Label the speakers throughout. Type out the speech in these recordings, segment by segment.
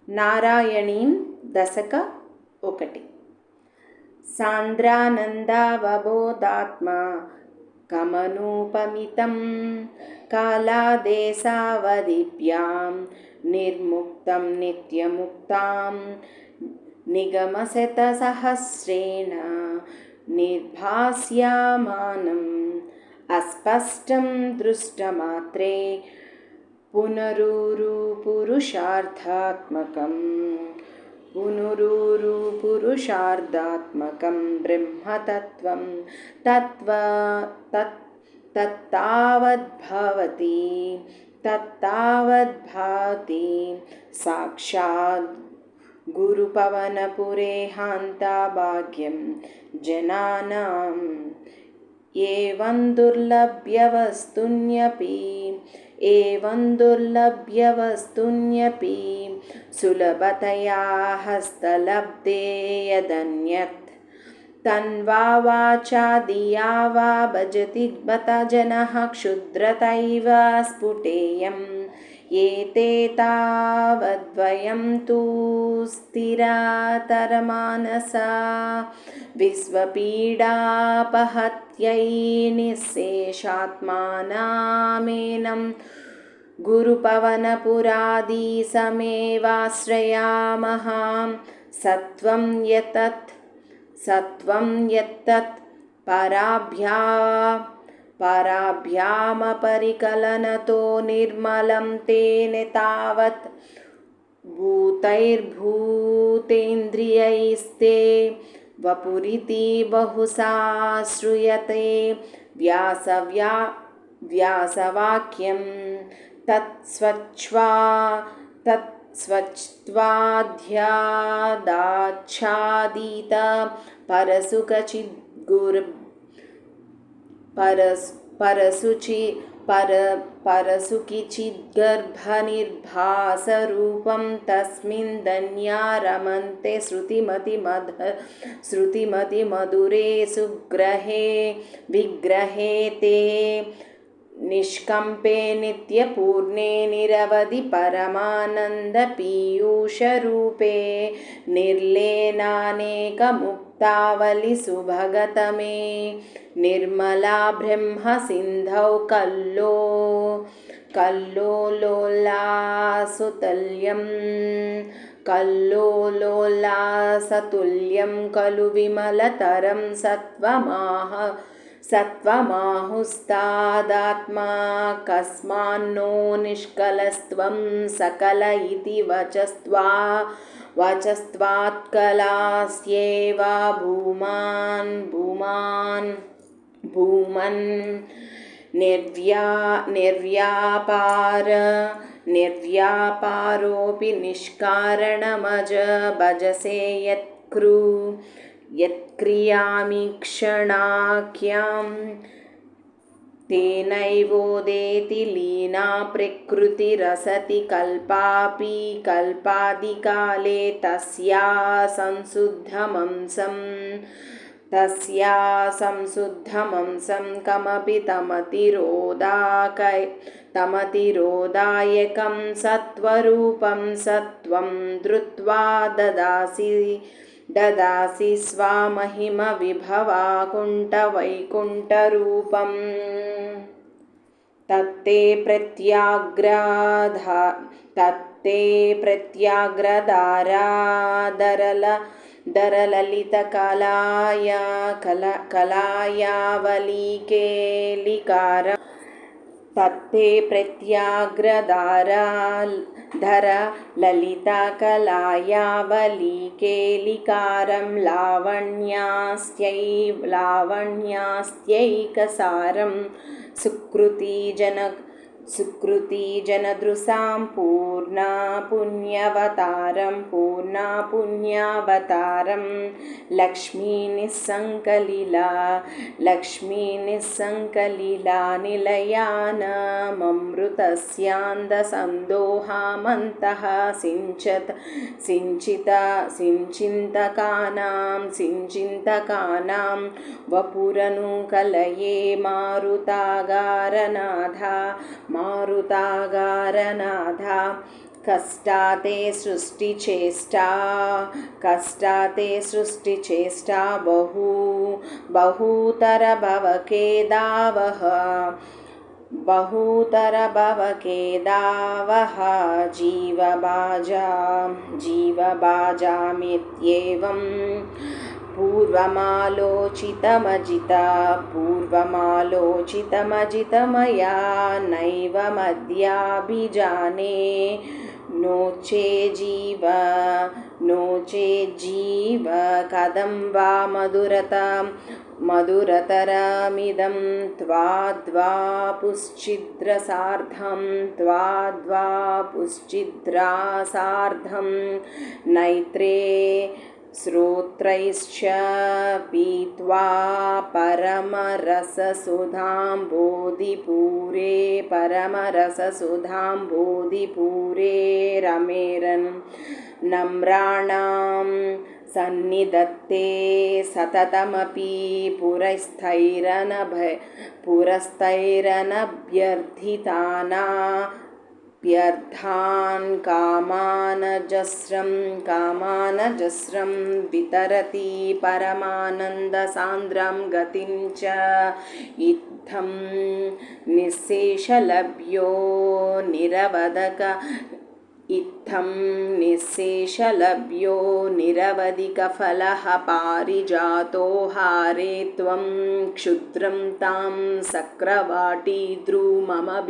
Speaker 1: నారాయణీం దశక 1 సాంద్రానందావబోధాత్మా కమనూపమితం కాలాదేశావధిభ్యాం నిర్ముక్తం నిత్యముక్తాం నిగమశతసహస్రేణ నిర్భాస్యమానం అస్పష్టం దృష్టమాత్రే పునరురుపురుషార్థాత్మకం బ్రహ్మతత్వం తత్తావద్భవతి సాక్షాద్ గురుపవనపురే హాంతభాగ్యం జనానాం ఏవం దుర్లభ్యవస్తున్యపి సులభతయా హస్తలబ్ధే యదన్యత్ తన్వా వాచా ధియా వా భజతి బత జనః క్షుద్రతైవ స్ఫుటేయం ఏతే తావద్వయం తు స్థిరతరమానసా విశ్వపీడాపహత్యై నిశ్శేషాత్మానామేనం గురుపవనపురాధీశమేవాశ్రయామః సత్వం యత్తత్ పరాభ్యామపరికలనతో నిర్మలం తేన తావత్ భూతైర్భూతేంద్రియైస్తే వపురితి బహుశా శ్రూయతే వ్యాసవాక్యం తత్స్వచ్ఛ్వాధ్యాదాచ్ఛాదిత పరసుకిచిద్గర్భనిర్భాసరూపం తస్మిన్ ధన్యా రమంతే శృతిమతిమధురే సుగ్రహే విగ్రహే తే నిష్కంపే నిత్యపూర్ణే నిరవధి పరమానందపీయూషరూపే నిర్లేనానేకముక్తావలి సుభగతమే నిర్మలా బ్రహ్మసింధౌ కల్లోలాసతుల్యం ఖలు విమలతరం సత్వమాహుస్తాదాత్మా కస్మాన్నో నిష్కలస్త్వం సకల ఇతి వచస్త్వాత్కలాస్యేవ భూమన్ నిర్వ్యాపారోపి నిష్కారణమజ భజసే యత్క్రియామీక్షణాఖ్యాం తేనైవోదేతి లీనా ప్రకృతిరసతి కల్పాదికాలే తస్యా సంశుద్ధమంసం కమపి తమతిరోదాయకం సత్వరూపం సత్వం ధృత్వా దదాసి స్వామహిమ విభవాకుంఠ వైకుంఠరూపం తత్తే ప్రత్యాగ్రదారాదరలలిత కళాయావలీకేలికార తత్తే ప్రత్యాగ్రదారాధర లలితా కళాయావలీకేలికారం లావణ్యాస్త్యైకసారం సుకృతిజనదృశాం పూర్ణా పుణ్యావతారం లక్ష్మీనిస్సంకలీలా నిలయానమమృతస్యాందసందోహామంతః సించింతకానాం వపురను కలయే మారుతాగారనాథ कष्टाते सृष्टिचेष्टा बहुतरभवकेदावः जीवभाजामित्येवं पूर्वमालोचितमजितमया नैव मद्याभिजाने नो चेज्जीव कथं वा मधुरतरमिदं त्वाद्वापुश्चिद्रासार्धं नैत्रे श्रोत्रैश्च पीत्वा परमरससुधाम्बोधिपूरे रमेरन् नम्राणां सन्निधत्ते सततमपि पुरस्तैरनभ्यर्थितान् कामानजस्रं वितरति परमानन्दसान्द्रं गतिं च इत्थं निःशेषलभ्यो निरवधिकफलः पारिजातो हारे त्वं क्षुद्रं तां चक्रवाटी द्रुममभिलषति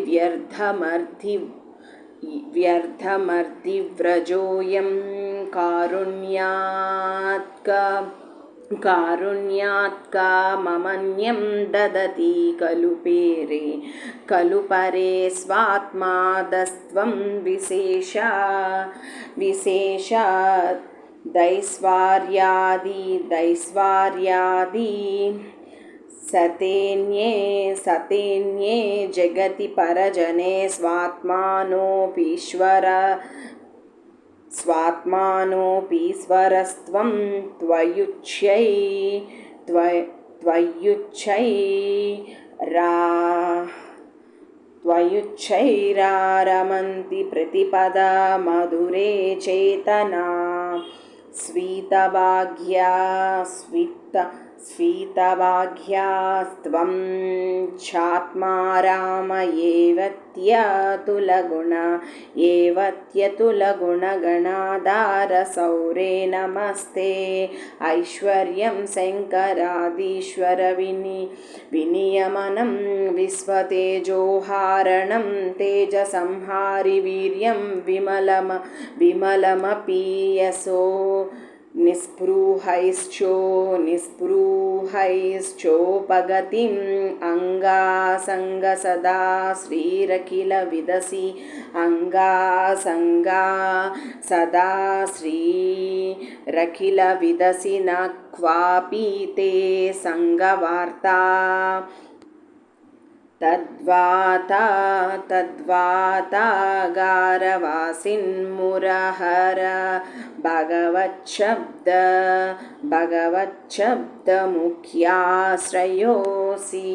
Speaker 1: व्यर्थमर्धिव्रजोऽयं कारुण्यात्काममन्यं ददति खलु परे स्वात्मादस्त्वं विशेषात् दैस्वार्यादि सतेन्ये जगति परजने स्वात्मानोऽपीश्वरस्त्वं त्वयुच्चैरारमन्ति प्रतिपदा मधुरे चेतना स्वीतभाग्यास्त्वं चात्मा राम एवत्यतुलगुणगणाधारसौरे नमस्ते ऐश्वर्यं शङ्करादीश्वर विनियमनं विश्वतेजोहारणं तेजसंहारि वीर्यं विमलमपि यशो निःस्पृहैश्चोपगतिम् अङ्गासङ्ग सदा श्रीरखिल विदसि अङ्गासङ्गा सदा श्रीरखिल विदसि न क्वापि ते सङ्गवार्ता तद्वाता गारवासिन्मुरहर भगवच्छब्दमुख्याश्रयोऽसि।